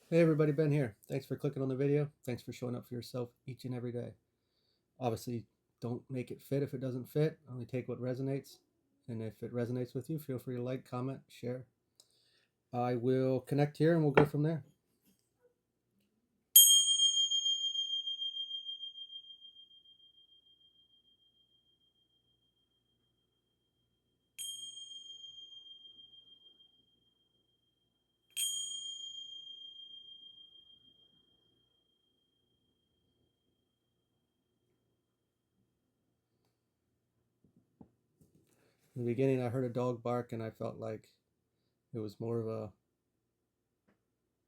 Hey everybody, Ben here. Thanks for clicking on the video. Thanks for showing up for yourself each and every day. Obviously, don't make it fit if it doesn't fit. Only take what resonates. And if it resonates with you, feel free to like, comment, share. I will connect here and we'll go from there. In the beginning, I heard a dog bark and I felt like it was more of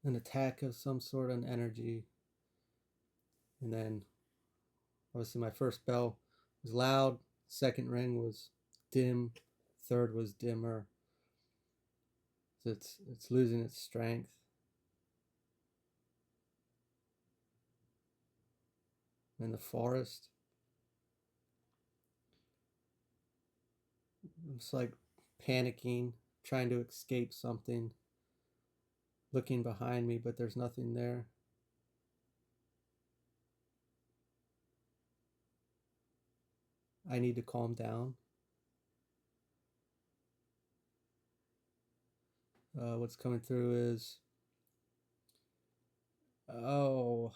an attack of some sort, an energy. And then, obviously, my first bell was loud, second ring was dim, third was dimmer. So it's losing its strength. In the forest, it's like panicking, trying to escape something, looking behind me, but there's nothing there. I need to calm down. What's coming through is, oh,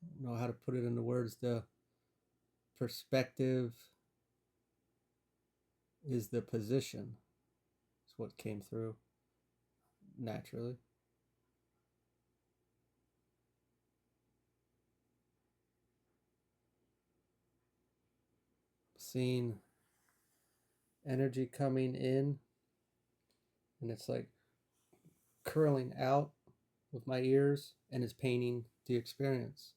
I don't know how to put it into words. The perspective is the position. It's what came through naturally. Seeing energy coming in, and it's like curling out with my ears, and it's painting the experience.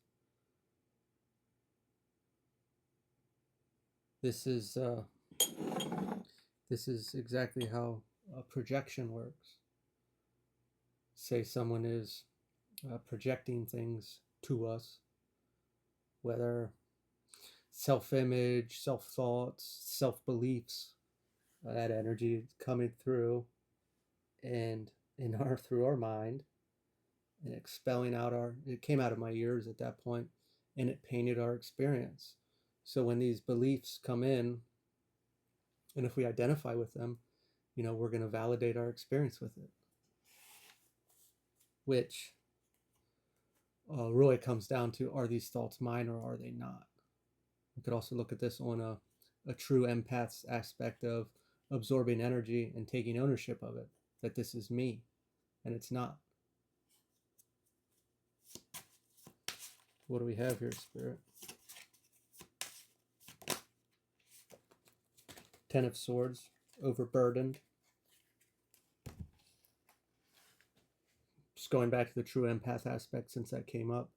This is uh, this is exactly how a projection works. Say someone is projecting things to us, whether self image, self thoughts, self beliefs, that energy coming through and in our through our mind and expelling out it came out of my ears at that point and it painted our experience. So when these beliefs come in, and if we identify with them, we're going to validate our experience with it, which really comes down to, are these thoughts mine or are they not? We could also look at this on a true empath's aspect of absorbing energy and taking ownership of it, that this is me and it's not. What do we have here, Spirit? Ten of Swords, overburdened. Just going back to the true empath aspect, since that came up,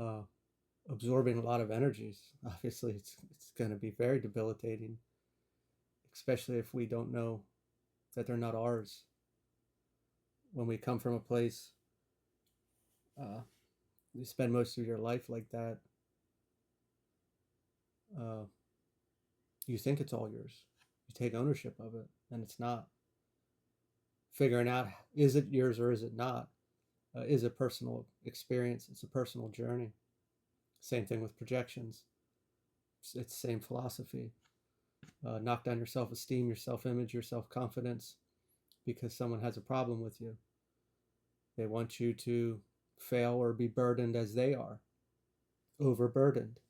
uh, absorbing a lot of energies. Obviously, it's going to be very debilitating, especially if we don't know that they're not ours. When we come from a place, uh, you spend most of your life like that. Uh, you think it's all yours. You take ownership of it, and it's not. Figuring out, is it yours or is it not, is a personal experience. It's a personal journey. Same thing with projections. It's the same philosophy. Knock down your self-esteem, your self-image, your self-confidence because someone has a problem with you. They want you to fail or be burdened as they are, overburdened.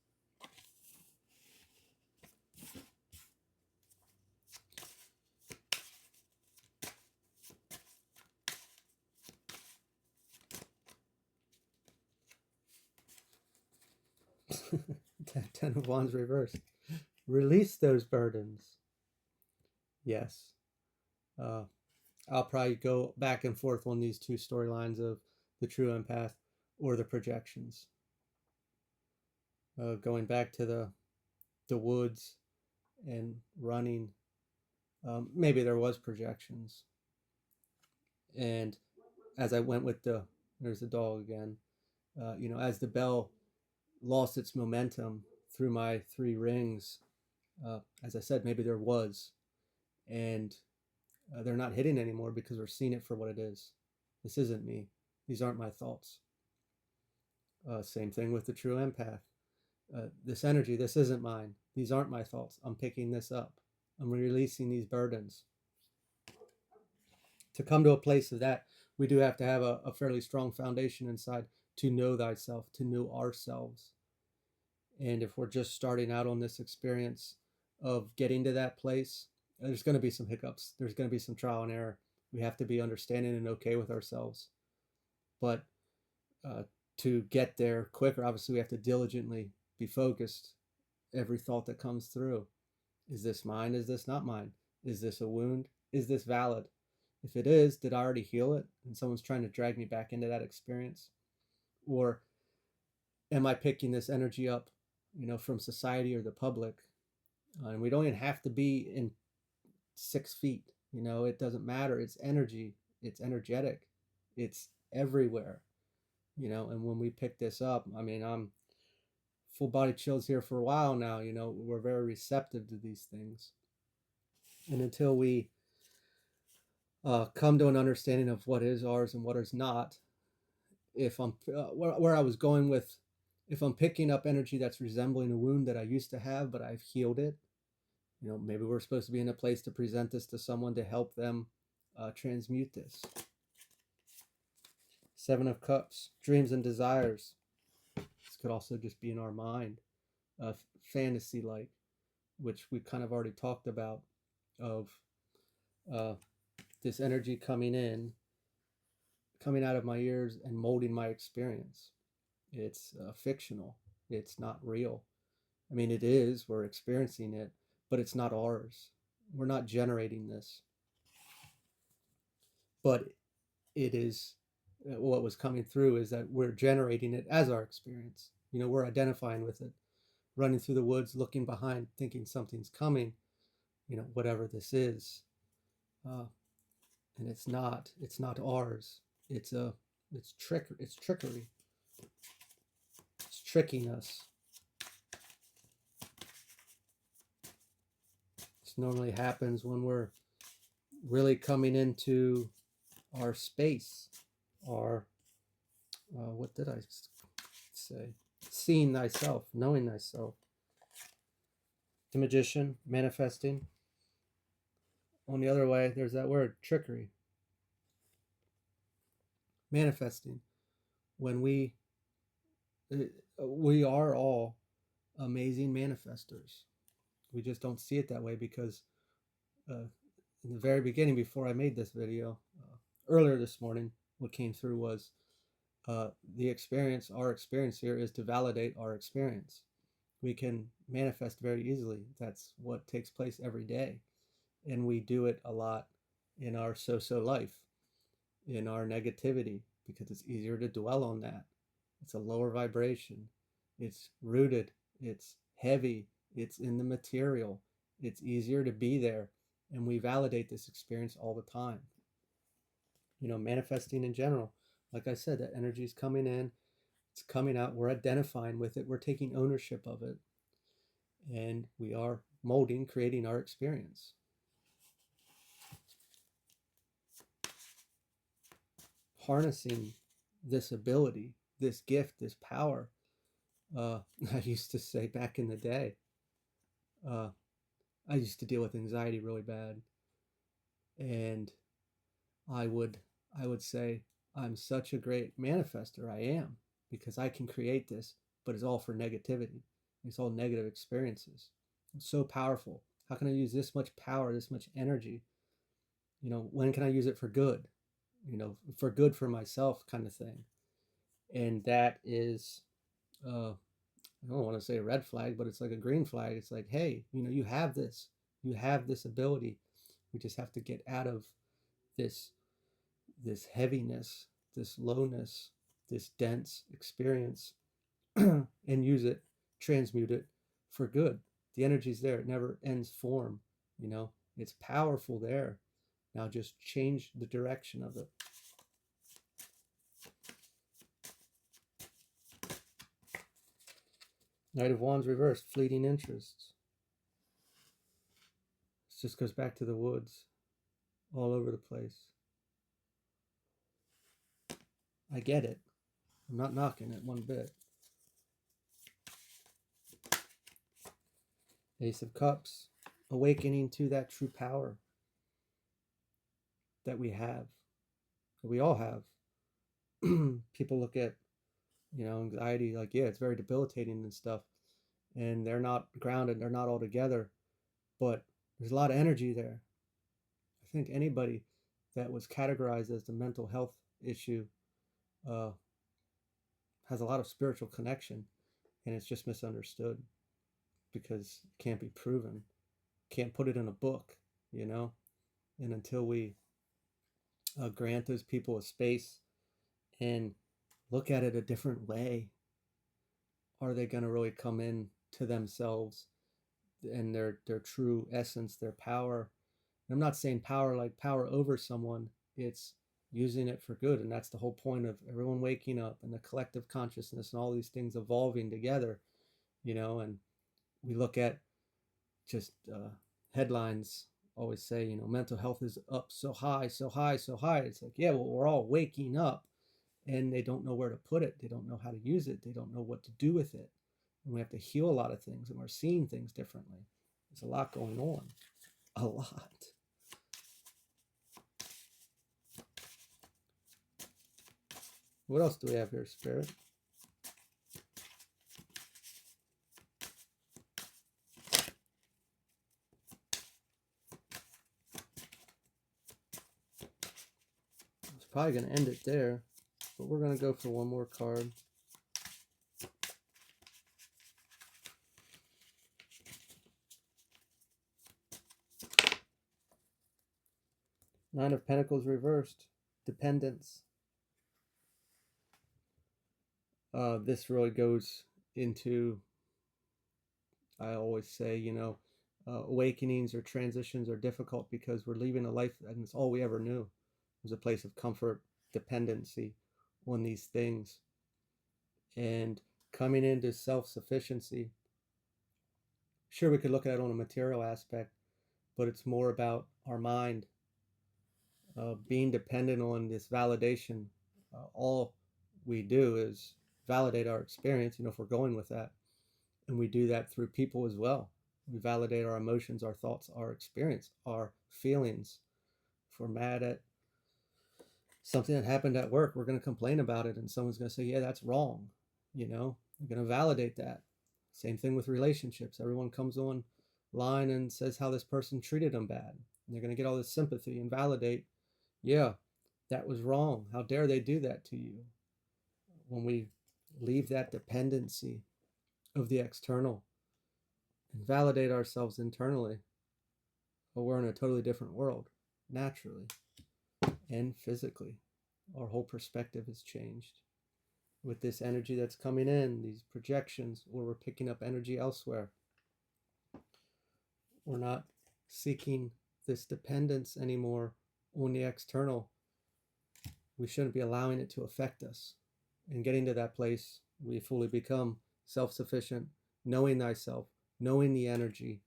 Ten of Wands reversed. Release those burdens. Yes. Uh, I'll probably go back and forth on these two storylines of the true empath or the projections. Going back to the woods and running, maybe there was projections. And as I went with there's the dog again. As the bell lost its momentum through my three rings, as I said, maybe there was, and they're not hitting anymore because we're seeing it for what it is. This isn't me. These aren't my thoughts. Same thing with the true empath. This energy, this isn't mine. These aren't my thoughts. I'm picking this up. I'm releasing these burdens. To come to a place of that, we do have to have a fairly strong foundation inside to know thyself, to know ourselves. And if we're just starting out on this experience of getting to that place, there's going to be some hiccups. There's going to be some trial and error. We have to be understanding and okay with ourselves. But to get there quicker, obviously we have to diligently be focused. Every thought that comes through, is this mine? Is this not mine? Is this a wound? Is this valid? If it is, did I already heal it and someone's trying to drag me back into that experience? Or am I picking this energy up, from society or the public? And we don't even have to be in 6 feet. It doesn't matter. It's energy. It's energetic. It's everywhere. And when we pick this up, I'm full body chills here for a while now. We're very receptive to these things. And until we come to an understanding of what is ours and what is not, if I'm where I was going with, if I'm picking up energy that's resembling a wound that I used to have, but I've healed it, maybe we're supposed to be in a place to present this to someone to help them transmute this. 7 of Cups, dreams and desires. This could also just be in our mind, fantasy-like, which we kind of already talked about, of this energy coming out of my ears and molding my experience. It's fictional. It's not real. It is. We're experiencing it, but it's not ours. We're not generating this. But it is, what was coming through is that we're generating it as our experience. We're identifying with it, running through the woods, looking behind, thinking something's coming, whatever this is. And it's not ours. It's trickery. It's tricking us. This normally happens when we're really coming into our space, our what did I say? Seeing thyself, knowing thyself. The Magician, manifesting. On the other way, there's that word, trickery. Manifesting. When we are all amazing manifestors. We just don't see it that way because in the very beginning, before I made this video, earlier this morning, what came through was the experience, our experience here is to validate our experience. We can manifest very easily. That's what takes place every day. And we do it a lot in our so-so life, in our negativity, because it's easier to dwell on that. It's a lower vibration. It's rooted. It's heavy. It's in the material. It's easier to be there. And we validate this experience all the time. Manifesting in general. Like I said, that energy is coming in. It's coming out. We're identifying with it. We're taking ownership of it. And we are molding, creating our experience. Harnessing this ability, this gift, this power. I used to say back in the day, I used to deal with anxiety really bad. And I would say, I'm such a great manifester. I am, because I can create this, but it's all for negativity. It's all negative experiences. It's so powerful. How can I use this much power, this much energy? When can I use it for good? For good for myself, kind of thing. And that is, I don't want to say a red flag, but it's like a green flag. It's like, hey, you have this. You have this ability. We just have to get out of this heaviness, this lowness, this dense experience, and use it, transmute it for good. The energy's there. It never ends form. It's powerful there. Now just change the direction of it. Knight of Wands reversed, fleeting interests. This just goes back to the woods, all over the place. I get it. I'm not knocking it one bit. Ace of Cups, awakening to that true power that we have, that we all have. People look at, anxiety like, yeah, it's very debilitating and stuff, and they're not grounded, they're not all together, but there's a lot of energy there. I think anybody that was categorized as the mental health issue uh, has a lot of spiritual connection, and it's just misunderstood because it can't be proven, can't put it in a book, you know. And until we grant those people a space and look at it a different way, are they going to really come in to themselves and their true essence, their power? And I'm not saying power like power over someone, it's using it for good. And that's the whole point of everyone waking up and the collective consciousness and all these things evolving together, and we look at just headlines always say, mental health is up so high, so high, so high. It's like, yeah, well, we're all waking up and they don't know where to put it. They don't know how to use it. They don't know what to do with it. And we have to heal a lot of things, and we're seeing things differently. There's a lot going on. A lot. What else do we have here, Spirit? I was probably going to end it there, but we're going to go for one more card. Nine of Pentacles reversed. Dependence. This really goes into, I always say, awakenings or transitions are difficult because we're leaving a life and it's all we ever knew. It was a place of comfort, dependency on these things. And coming into self-sufficiency, sure, we could look at it on a material aspect, but it's more about our mind being dependent on this validation. All we do is validate our experience, if we're going with that. And we do that through people as well. We validate our emotions, our thoughts, our experience, our feelings. If we're mad at something that happened at work, we're going to complain about it, and someone's going to say, yeah, that's wrong. We're going to validate that. Same thing with relationships. Everyone comes on line and says how this person treated them bad. And they're going to get all this sympathy and validate, yeah, that was wrong. How dare they do that to you? When we leave that dependency of the external and validate ourselves internally, well, we're in a totally different world, naturally and physically. Our whole perspective has changed with this energy that's coming in, these projections, where we're picking up energy elsewhere. We're not seeking this dependence anymore on the external. We shouldn't be allowing it to affect us. And getting to that place, we fully become self-sufficient, knowing thyself, knowing the energy.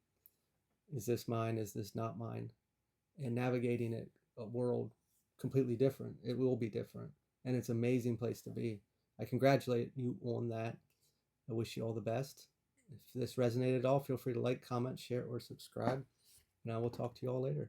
Is this mine? Is this not mine? And navigating it, a world completely different. It will be different. And it's an amazing place to be. I congratulate you on that. I wish you all the best. If this resonated at all, feel free to like, comment, share, or subscribe. And I will talk to you all later.